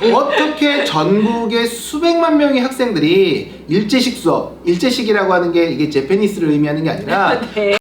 어떻게 전국의 수백만 명의 학생들이 일제식 수업, 일제식이라고 하는 게 이게 재패니스를 의미하는 게 아니라 네.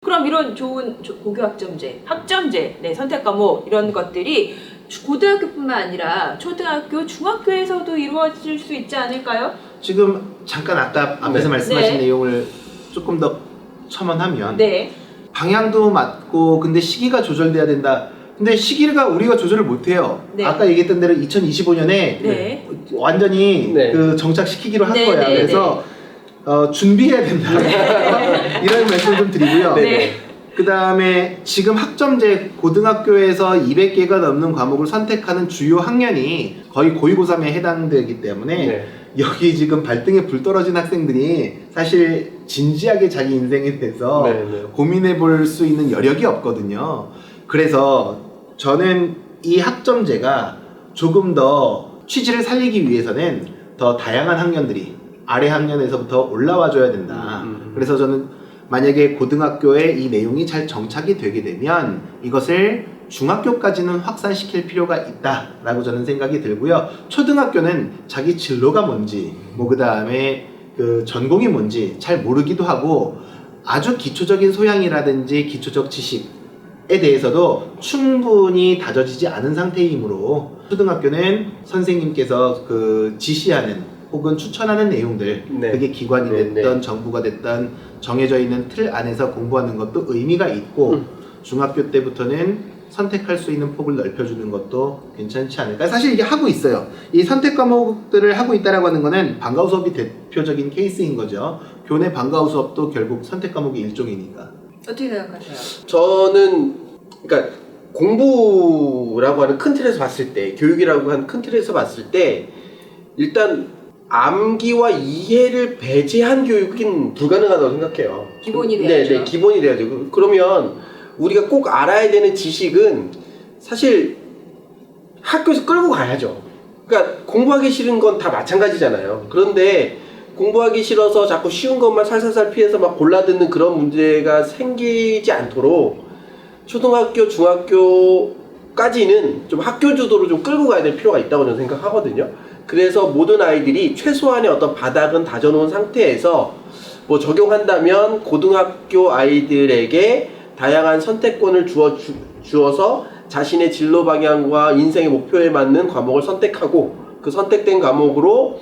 그럼 이런 좋은 고교학점제, 학점제, 네, 선택 과목 이런 것들이 고등학교뿐만 아니라 초등학교, 중학교에서도 이루어질 수 있지 않을까요? 지금 잠깐 아까 앞에서 말씀하신 네. 내용을 조금 더 첨언하면 네. 방향도 맞고 근데 시기가 조절돼야 된다. 근데 시기가 우리가 조절을 못해요. 네. 아까 얘기했던 대로 2025년에 네. 완전히 네. 그 정착시키기로 한 네, 거야. 네, 그래서 준비해야 된다. 이런 말씀 좀 드리고요. 네. 그 다음에 지금 학점제 고등학교에서 200개가 넘는 과목을 선택하는 주요 학년이 거의 고2, 고3에 해당되기 때문에 네. 여기 지금 발등에 불 떨어진 학생들이 사실 진지하게 자기 인생에 대해서 네, 네. 고민해 볼 수 있는 여력이 없거든요. 그래서 저는 이 학점제가 조금 더 취지를 살리기 위해서는 더 다양한 학년들이 아래 학년에서부터 올라와 줘야 된다. 그래서 저는 만약에 고등학교에 이 내용이 잘 정착이 되게 되면 이것을 중학교까지는 확산시킬 필요가 있다라고 저는 생각이 들고요. 초등학교는 자기 진로가 뭔지, 그 다음에 그 전공이 뭔지 잘 모르기도 하고 아주 기초적인 소양이라든지 기초적 지식에 대해서도 충분히 다져지지 않은 상태이므로 초등학교는 선생님께서 그 지시하는 혹은 추천하는 내용들, 네. 그게 기관이 네, 됐던 네. 정부가 됐던 정해져 있는 틀 안에서 공부하는 것도 의미가 있고 중학교 때부터는 선택할 수 있는 폭을 넓혀주는 것도 괜찮지 않을까. 사실 이게 하고 있어요. 이 선택 과목들을 하고 있다라고 하는 거는 방과후 수업이 대표적인 케이스인 거죠. 교내 방과후 수업도 결국 선택 과목의 일종이니까. 어떻게 생각하세요? 저는 그러니까 공부라고 하는 큰 틀에서 봤을 때, 교육이라고 하는 큰 틀에서 봤을 때 일단 암기와 이해를 배제한 교육은 불가능하다고 생각해요. 기본이 돼야죠. 네, 기본이 돼야죠. 그러면 우리가 꼭 알아야 되는 지식은 사실 학교에서 끌고 가야죠. 그러니까 공부하기 싫은 건 다 마찬가지잖아요. 그런데 공부하기 싫어서 자꾸 쉬운 것만 살살살 피해서 막 골라듣는 그런 문제가 생기지 않도록 초등학교, 중학교까지는 좀 학교 주도로 좀 끌고 가야 될 필요가 있다고 저는 생각하거든요. 그래서 모든 아이들이 최소한의 어떤 바닥은 다져놓은 상태에서 뭐 적용한다면 고등학교 아이들에게 다양한 선택권을 주어서 자신의 진로 방향과 인생의 목표에 맞는 과목을 선택하고 그 선택된 과목으로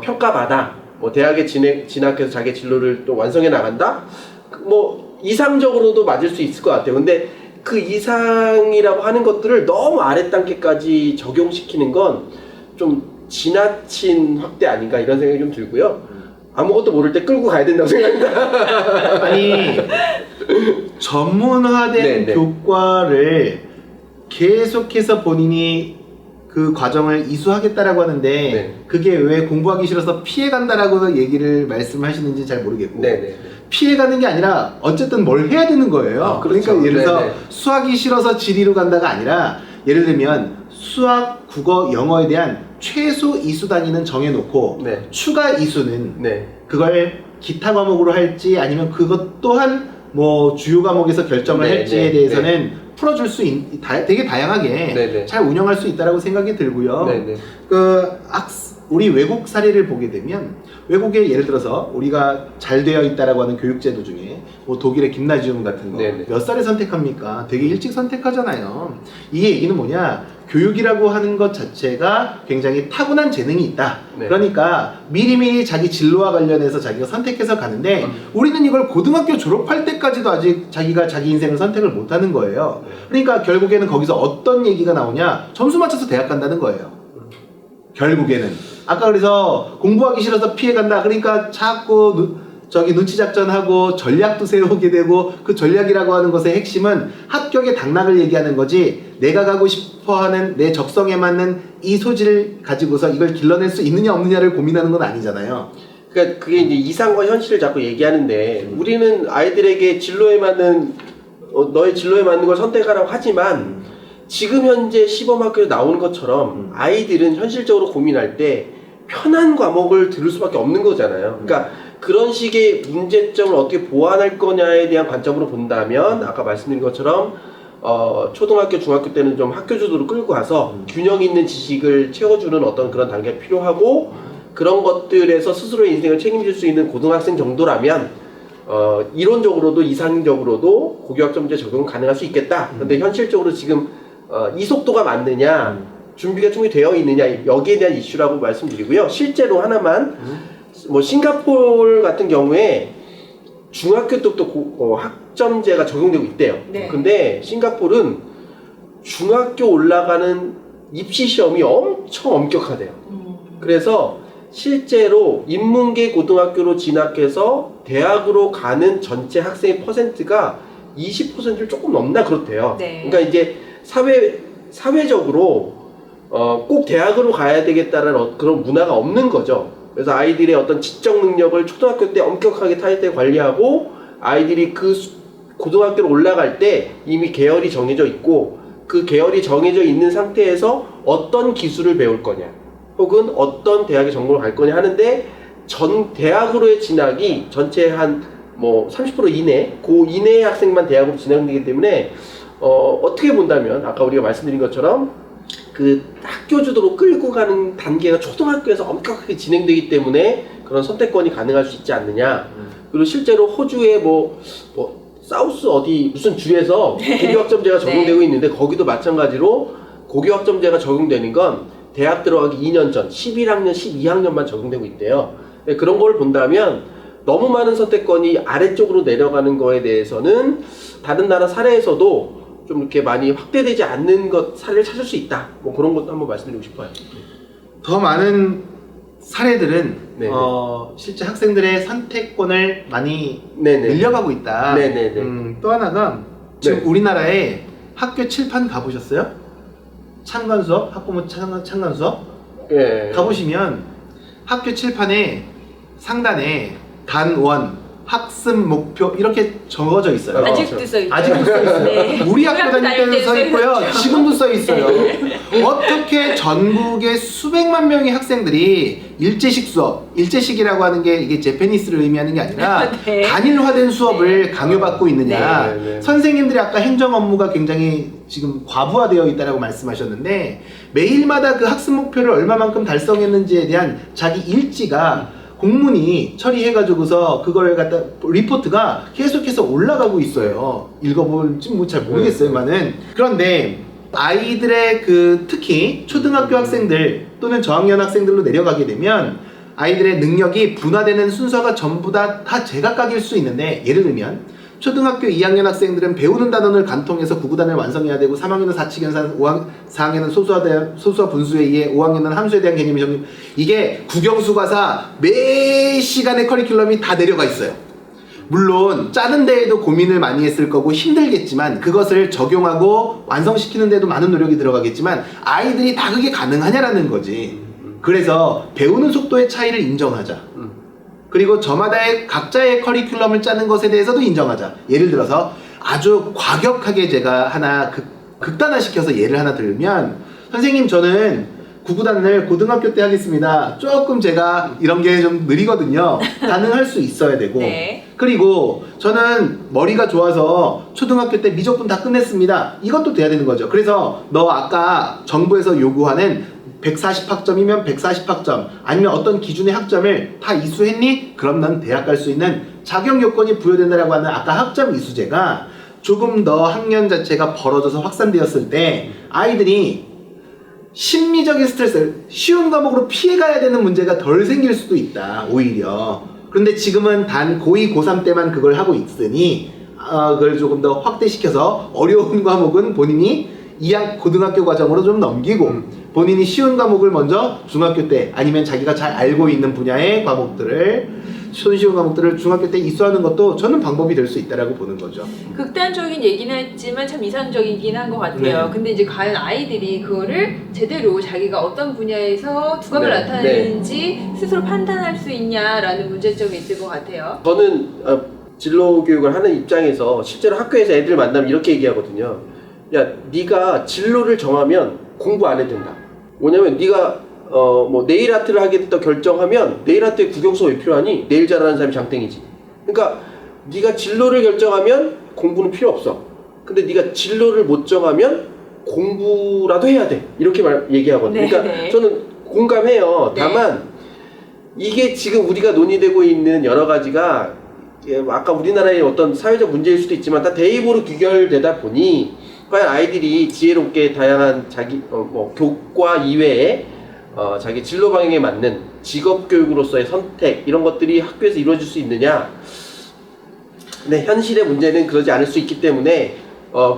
평가받아 뭐 대학에 진학해서 자기 진로를 또 완성해 나간다? 뭐 이상적으로도 맞을 수 있을 것 같아요. 근데 그 이상이라고 하는 것들을 너무 아래 단계까지 적용시키는 건 좀 지나친 확대 아닌가 이런 생각이 좀 들고요. 아무것도 모를 때 끌고 가야 된다고 생각합니다. 아니 전문화된 네네. 교과를 계속해서 본인이 그 과정을 이수하겠다라고 하는데 네. 그게 왜 공부하기 싫어서 피해간다라고 얘기를 말씀하시는지 잘 모르겠고 네네. 피해가는 게 아니라 어쨌든 뭘 해야 되는 거예요. 아, 그렇죠. 그러니까 예를 들어서 네네. 수학이 싫어서 지리로 간다가 아니라 예를 들면 수학, 국어, 영어에 대한 최소 이수 단위는 정해놓고 네. 추가 이수는 네. 그걸 기타 과목으로 할지 아니면 그것 또한 뭐 주요 과목에서 결정을 네, 할지에 네, 대해서는 풀어줄 수 되게 다양하게 네, 네. 잘 운영할 수 있다라고 생각이 들고요. 네, 네. 우리 외국 사례를 보게 되면 외국에 예를 들어서 우리가 잘 되어 있다라고 하는 교육제도 중에 뭐 독일의 김나지움 같은 거 네, 네. 몇 살에 선택합니까? 되게 일찍 선택하잖아요. 이 얘기는 뭐냐? 교육이라고 하는 것 자체가 굉장히 타고난 재능이 있다. 네. 그러니까 미리미리 자기 진로와 관련해서 자기가 선택해서 가는데 우리는 이걸 고등학교 졸업할 때까지도 아직 자기가 자기 인생을 선택을 못하는 거예요. 그러니까 결국에는 거기서 어떤 얘기가 나오냐? 점수 맞춰서 대학 간다는 거예요. 결국에는 아까 그래서 공부하기 싫어서 피해간다. 그러니까 자꾸 눈치 작전하고 전략도 세우게 되고 그 전략이라고 하는 것의 핵심은 합격의 당락을 얘기하는 거지 내가 가고 싶어하는 내 적성에 맞는 이 소질을 가지고서 이걸 길러낼 수 있느냐 없느냐를 고민하는 건 아니잖아요. 그러니까 그게 이제 이상과 현실을 자꾸 얘기하는데 우리는 아이들에게 진로에 맞는 너의 진로에 맞는 걸 선택하라고 하지만 지금 현재 시범학교에 나오는 것처럼 아이들은 현실적으로 고민할 때 편한 과목을 들을 수밖에 없는 거잖아요. 그러니까 그런 식의 문제점을 어떻게 보완할 거냐에 대한 관점으로 본다면 아까 말씀드린 것처럼 초등학교, 중학교 때는 좀 학교 주도로 끌고 가서 균형 있는 지식을 채워주는 어떤 그런 단계가 필요하고, 그런 것들에서 스스로의 인생을 책임질 수 있는 고등학생 정도라면 이론적으로도 이상적으로도 고교학점제 적용은 가능할 수 있겠다. 그런데 현실적으로 지금 이 속도가 맞느냐, 준비가 충분히 되어 있느냐, 여기에 대한 이슈라고 말씀드리고요. 실제로 하나만, 뭐 싱가포르 같은 경우에 중학교 때부터 학점제가 적용되고 있대요. 네. 근데 싱가포르는 중학교 올라가는 입시 시험이 엄청 엄격하대요. 그래서 실제로 인문계 고등학교로 진학해서 대학으로 가는 전체 학생의 퍼센트가 20%를 조금 넘나 그렇대요. 네. 그러니까 이제 사회적으로 꼭 대학으로 가야 되겠다는 그런 문화가 없는 거죠. 그래서 아이들의 어떤 지적 능력을 초등학교 때 엄격하게 타이트하게 관리하고, 아이들이 그 고등학교로 올라갈 때 이미 계열이 정해져 있고, 그 계열이 정해져 있는 상태에서 어떤 기술을 배울 거냐, 혹은 어떤 대학에 전공을 갈 거냐 하는데, 전 대학으로의 진학이 전체 한 뭐 30% 이내, 그 이내의 학생만 대학으로 진학되기 때문에 어떻게 본다면 아까 우리가 말씀드린 것처럼 그 학교 주도로 끌고 가는 단계가 초등학교에서 엄격하게 진행되기 때문에 그런 선택권이 가능할 수 있지 않느냐. 그리고 실제로 호주의 뭐 사우스 어디 무슨 주에서 고교학점제가 적용되고 있는데, 거기도 마찬가지로 고교학점제가 적용되는 건 대학 들어가기 2년 전 11학년, 12학년만 적용되고 있대요. 그런 걸 본다면 너무 많은 선택권이 아래쪽으로 내려가는 거에 대해서는 다른 나라 사례에서도 좀 이렇게 많이 확대되지 않는 사례를 찾을 수 있다. 뭐 그런 것도 한번 말씀드리고 싶어요. 더 많은 사례들은 네네. 실제 학생들의 선택권을 많이 네네. 늘려가고 있다. 네네네. 또 하나가 지금 네. 우리나라에 학교 칠판 가보셨어요? 창간 수업, 학부모 창간 수업 예. 가보시면 학교 칠판에 상단에 단원, 학습 목표 이렇게 적어져 있어요. 아직도 써 있죠. 아직도 써 있어요. 네. 우리 학교 다닐 때도 써 있고요. 있죠. 지금도 써 있어요. 어떻게 전국의 수백만 명의 학생들이 일제식 수업, 일제식이라고 하는 게 이게 재패니스를 의미하는 게 아니라 네. 단일화된 수업을 강요받고 있느냐. 네, 네. 선생님들이 아까 행정 업무가 굉장히 지금 과부하되어 있다고 말씀하셨는데, 매일마다 그 학습 목표를 얼마만큼 달성했는지에 대한 자기 일지가 공문이 처리해가지고서 그걸 갖다 리포트가 계속해서 올라가고 있어요. 읽어볼지 뭐 잘 모르겠어요만은. 그런데 아이들의 그 특히 초등학교 학생들 또는 저학년 학생들로 내려가게 되면 아이들의 능력이 분화되는 순서가 전부 다 제각각일 수 있는데, 예를 들면 초등학교 2학년 학생들은 배우는 단원을 간통해서 구구단을 완성해야 되고, 3학년은 사칙연산, 4학년은 소수와 분수에 의해, 5학년은 함수에 대한 개념이 정립. 이게 국영수과사 매 시간의 커리큘럼이 다 내려가 있어요. 물론 짜는 데에도 고민을 많이 했을 거고 힘들겠지만, 그것을 적용하고 완성시키는 데도 많은 노력이 들어가겠지만, 아이들이 다 그게 가능하냐라는 거지. 그래서 배우는 속도의 차이를 인정하자. 그리고 저마다의 각자의 커리큘럼을 짜는 것에 대해서도 인정하자. 예를 들어서 아주 과격하게 제가 하나 극단화시켜서 예를 하나 들면, 선생님 저는 구구단을 고등학교 때 하겠습니다. 조금 제가 이런 게 좀 느리거든요. 가능할 수 있어야 되고, 네. 그리고 저는 머리가 좋아서 초등학교 때 미적분 다 끝냈습니다. 이것도 돼야 되는 거죠. 그래서 너 아까 정부에서 요구하는 140학점이면 140학점, 아니면 어떤 기준의 학점을 다 이수했니? 그럼 넌 대학 갈 수 있는 자격 요건이 부여된다라고 하는 아까 학점 이수제가 조금 더 학년 자체가 벌어져서 확산되었을 때 아이들이 심리적인 스트레스를 쉬운 과목으로 피해가야 되는 문제가 덜 생길 수도 있다, 오히려. 그런데 지금은 단 고2, 고3 때만 그걸 하고 있으니 그걸 조금 더 확대시켜서 어려운 과목은 본인이 고등학교 과정으로 좀 넘기고, 본인이 쉬운 과목을 먼저 중학교 때, 아니면 자기가 잘 알고 있는 분야의 과목들을, 손쉬운 과목들을 중학교 때 이수하는 것도 저는 방법이 될 수 있다라고 보는 거죠. 극단적인 얘기는 했지만 참 이상적이긴 한 것 같아요. 네. 근데 이제 과연 아이들이 그거를 제대로 자기가 어떤 분야에서 두각을 네. 나타내는지 스스로 판단할 수 있냐라는 문제점이 있을 것 같아요. 저는 진로 교육을 하는 입장에서 실제로 학교에서 애들 만나면 이렇게 얘기하거든요. 야, 네가 진로를 정하면 공부 안 해도 된다. 뭐냐면 네가 뭐 네일 아트를 하겠다 결정하면 네일 아트에 국영수가 왜 필요하니? 네일 잘하는 사람이 장땡이지. 그러니까 네가 진로를 결정하면 공부는 필요 없어. 근데 네가 진로를 못 정하면 공부라도 해야 돼. 이렇게 얘기하거든요. 네, 그러니까 네. 저는 공감해요. 네. 다만 이게 지금 우리가 논의되고 있는 여러 가지가 아까 우리나라의 어떤 사회적 문제일 수도 있지만 다 대입으로 귀결되다 보니 과연 아이들이 지혜롭게 다양한 자기 뭐 교과 이외에 자기 진로 방향에 맞는 직업 교육으로서의 선택 이런 것들이 학교에서 이루어질 수 있느냐? 네, 현실의 문제는 그러지 않을 수 있기 때문에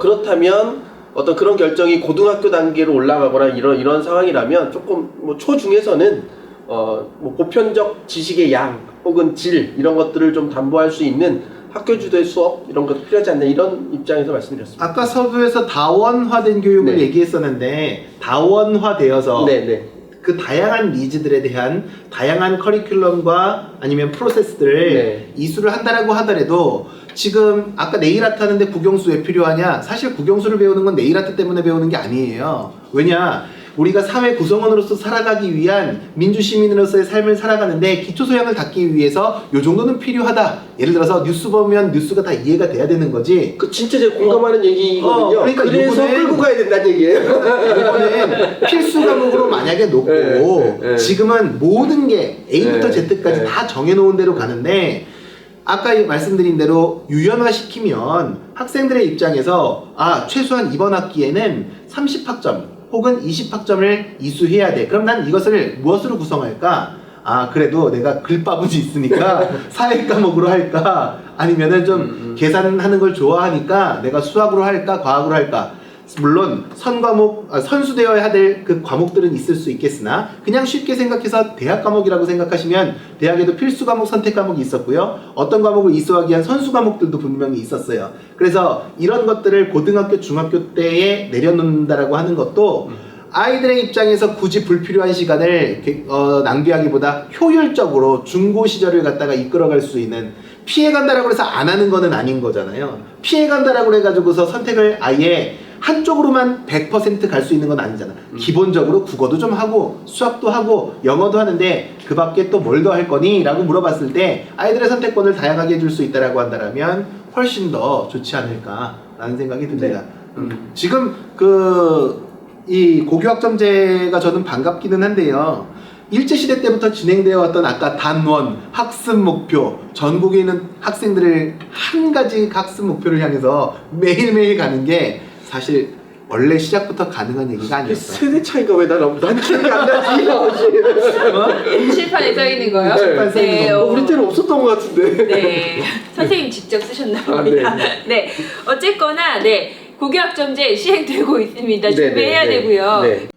그렇다면 어떤 그런 결정이 고등학교 단계로 올라가거나 이런 상황이라면 조금 뭐 초중에서는 뭐 보편적 지식의 양 혹은 질 이런 것들을 좀 담보할 수 있는 학교 주도의 수업 이런 것도 필요하지 않나 이런 입장에서 말씀드렸습니다. 아까 서두에서 다원화된 교육을 네. 얘기했었는데 다원화되어서 네네. 그 다양한 니즈들에 대한 다양한 커리큘럼과 아니면 프로세스들을 네. 이수를 한다라고 하더라도 지금 아까 네일 아트 하는데 국영수 왜 필요하냐? 사실 국영수를 배우는 건 네일 아트 때문에 배우는 게 아니에요. 왜냐? 우리가 사회 구성원으로서 살아가기 위한 민주시민으로서의 삶을 살아가는데 기초소양을 닦기 위해서 요 정도는 필요하다. 예를 들어서 뉴스 보면 뉴스가 다 이해가 돼야 되는 거지. 그 진짜 제가 공감하는 얘기거든요. 그러니까 그래서 요거는- 끌고 가야 된다는 얘기예요. 이거는 필수 과목으로 만약에 놓고 네. 지금은 모든 게 A부터 네. Z까지 네. 다 정해놓은 대로 가는데 아까 말씀드린 대로 유연화시키면 학생들의 입장에서 최소한 이번 학기에는 30학점 혹은 20학점을 이수해야 돼. 그럼 난 이것을 무엇으로 구성할까? 그래도 내가 글바분이 있으니까 사회 과목으로 할까? 아니면은 좀 계산하는 걸 좋아하니까 내가 수학으로 할까? 과학으로 할까? 물론 선수되어야 될 그 과목들은 있을 수 있겠으나 그냥 쉽게 생각해서 대학 과목이라고 생각하시면 대학에도 필수 과목 선택 과목이 있었고요. 어떤 과목을 이수하기 위한 선수 과목들도 분명히 있었어요. 그래서 이런 것들을 고등학교, 중학교 때에 내려놓는다라고 하는 것도 아이들의 입장에서 굳이 불필요한 시간을 낭비하기보다 효율적으로 중고 시절을 갖다가 이끌어갈 수 있는 피해간다라고 해서 안 하는 거는 아닌 거잖아요. 피해간다라고 해가지고서 선택을 아예 한쪽으로만 100% 갈 수 있는 건 아니잖아. 기본적으로 국어도 좀 하고 수학도 하고 영어도 하는데 그 밖에 또 뭘 더 할 거니? 라고 물어봤을 때 아이들의 선택권을 다양하게 해줄 수 있다라고 한다면 훨씬 더 좋지 않을까라는 생각이 듭니다. 지금 이 고교학점제가 저는 반갑기는 한데요. 일제시대 때부터 진행되어 왔던 아까 단원, 학습 목표, 전국에 있는 학생들을 한 가지 학습 목표를 향해서 매일매일 가는 게 사실 원래 시작부터 가능한 얘기가 아니었어. 세대 차이가 왜 난 기억이 안 나지? 칠판에 써 있는 거요? 칠판에 써 있는 거. 우리 때는 없었던 것 같은데. 네. 선생님 직접 쓰셨나 봅니다. 네. 어쨌거나 고교학점제 시행되고 있습니다. 네, 준비해야 네, 네. 되고요. 네.